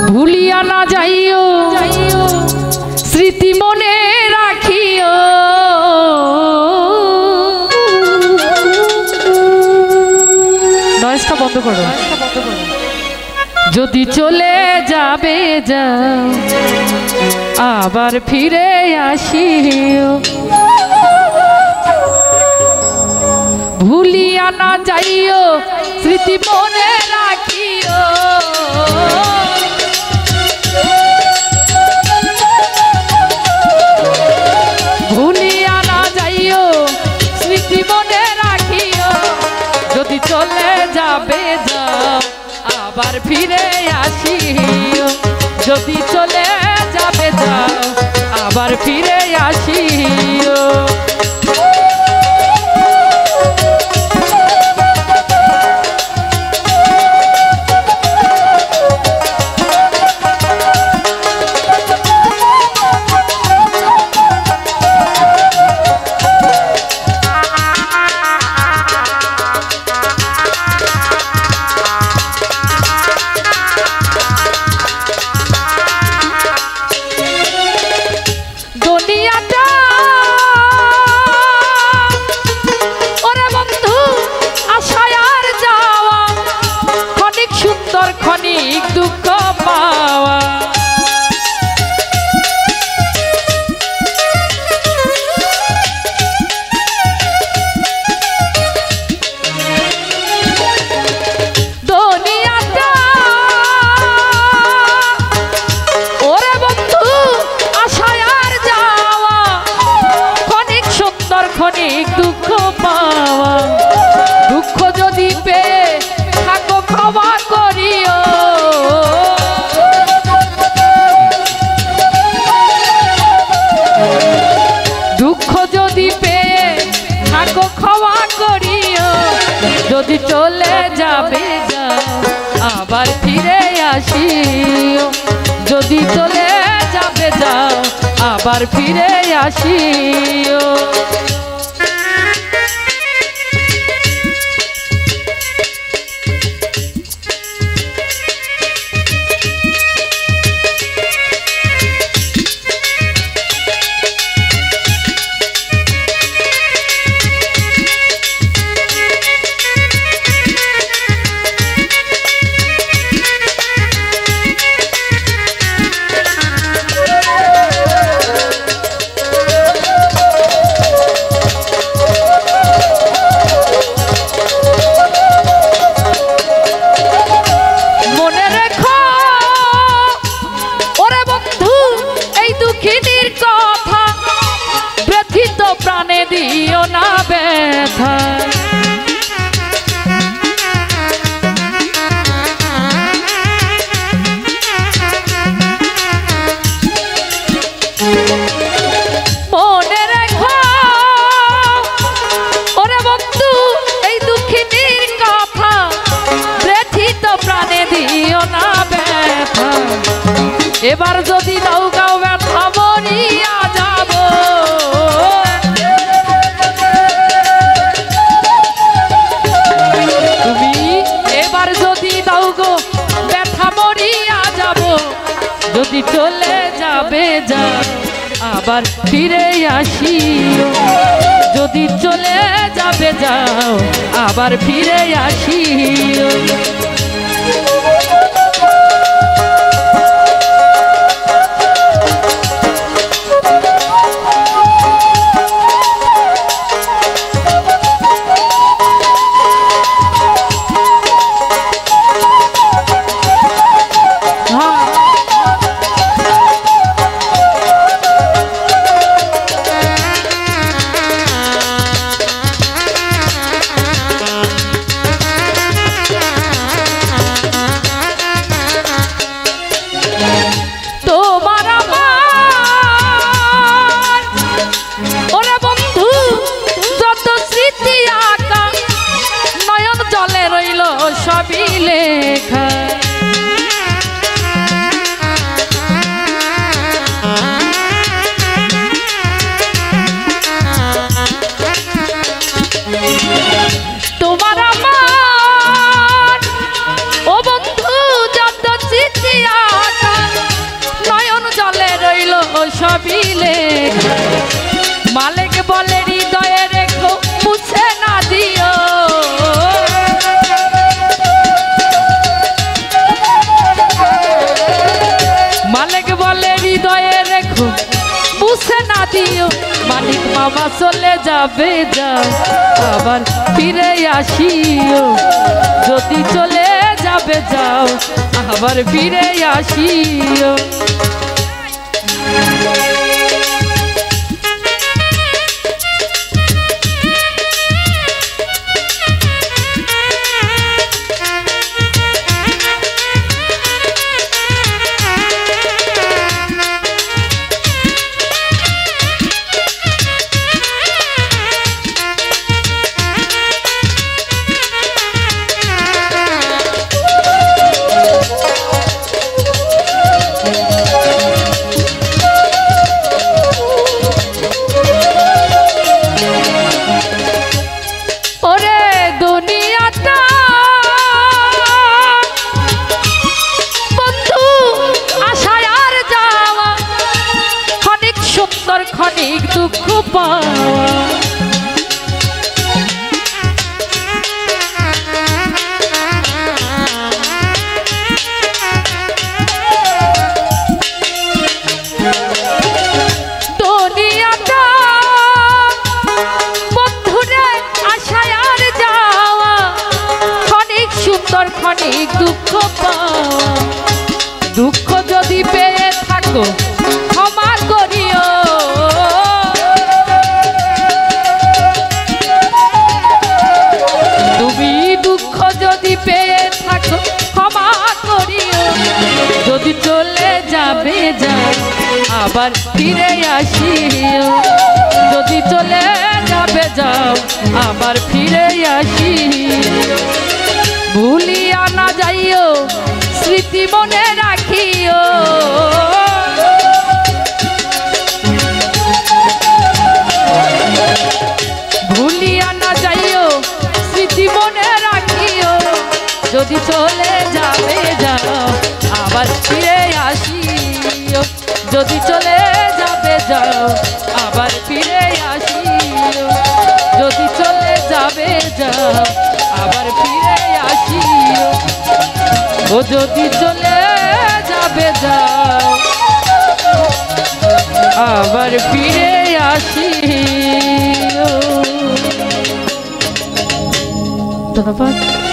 ভুলিয়া না যাইও স্মৃতি মনে রাখিও নয়েজটা বন্ধ করো যদি চলে যাবে যাও আবার ফিরে আসিও ভুলিয়া না যাইও স্মৃতি মনে রাখিও ভুলিয়া না যাইও স্মৃতি মনে রাখিও যদি চলে যাবে যাও আবার ফিরে আসিও যদি চলে যাবে যাও আবার ফিরে আসিও ক্ষণিক দুঃখ পাওয়া দুনিয়াটা ওরে বন্ধু আশায় আর যাওয়া ক্ষণিক সুন্দর ক্ষণিক দুঃখ পাওয়া দুঃখ যদি পেয়ে থাকো ক্ষমা করিও দুঃখ যদি পেয়ে থাকো ক্ষমা করিও যদি চলে যাবে যাও আবার ফিরে আসিও যদি চলে যাবে যাও আবার ফিরে আসিও প্রাণে দিও না ব্যথা মনে রেখো ওরে বন্ধু এই দুঃখিনীর কথা ব্যথিত প্রাণে দিও না ব্যথা এবার যদি দাও গাও ব্যথা মরিয়া যাব যদি চলে যাবে যাও আবার ফিরে আসিও যদি চলে যাবে যাও আবার ফিরে আসিও আমার চলে যাবে যাও আবার ফিরে আসিও যদি চলে যাবে যাও আবার ফিরে আসিও ক্ষণিক দুঃখ পাওয়া দুনিয়াটা বন্ধুরে আশায় আর যাওয়া ক্ষণিক সুন্দর ক্ষণিক দুঃখ পাওয়া দুঃখ যদি পেয়ে থাকো ক্ষমা করিও পেয়ে থাকো ক্ষমা করিও যদি চলে যাবে যাও আবার ফিরে আসিও যদি চলে যাবে যাও আবার ফিরে আসিও ভুলিয়া না যাইও স্মৃতি মনে রাখিও ভুলিয়া না যাইও স্মৃতি মনে রাখিও যদি চলে যাবে যাও আবার ফিরে আসিও যদি চলে যাবে যাও আবার ফিরে আসিও যদি চলে যাবে যাও আবার ফিরে আসিও ও যদি চলে যাবে যাও আবার ফিরে আসিও ধন্যবাদ।